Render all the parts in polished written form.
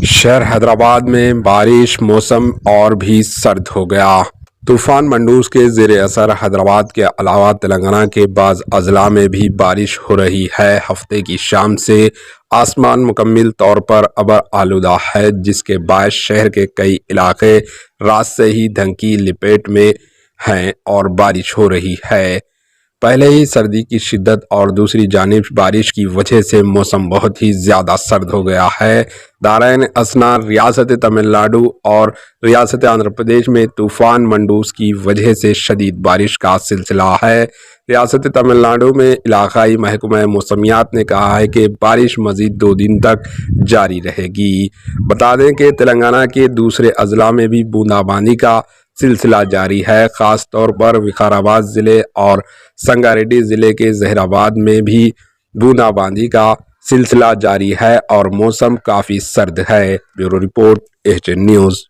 شہر حیدرآباد میں بارش، موسم اور بھی سرد ہو گیا۔ طوفان منڈوس کے زیر اثر حیدرآباد کے علاوہ تلنگانہ کے بعض اضلاع میں بھی بارش ہو رہی ہے۔ ہفتے کی شام سے آسمان مکمل طور پر ابر آلودہ ہے، جس کے باعث شہر کے کئی علاقے رات سے ہی دھند کی لپیٹ میں ہیں اور بارش ہو رہی ہے۔ پہلے ہی سردی کی شدت اور دوسری جانب بارش کی وجہ سے موسم بہت ہی زیادہ سرد ہو گیا ہے۔ دارائن اثنا ریاست تمل ناڈو اور ریاست آندھرا پردیش میں طوفان منڈوس کی وجہ سے شدید بارش کا سلسلہ ہے۔ ریاست تمل ناڈو میں علاقائی محکمہ موسمیات نے کہا ہے کہ بارش مزید 2 دن تک جاری رہے گی۔ بتا دیں کہ تلنگانہ کے دوسرے اضلاع میں بھی بوندا باندی کا سلسلہ جاری ہے۔ خاص طور پر وقار آباد ضلع اور سنگاریڈی ضلع کے ظہیر آباد میں بھی بوندا باندی کا سلسلہ جاری ہے اور موسم کافی سرد ہے۔ Bureau report HN news.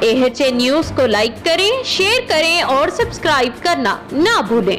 HN news کو لائک کریں، شیئر کریں اور سبسکرائب کرنا نہ بھولیں۔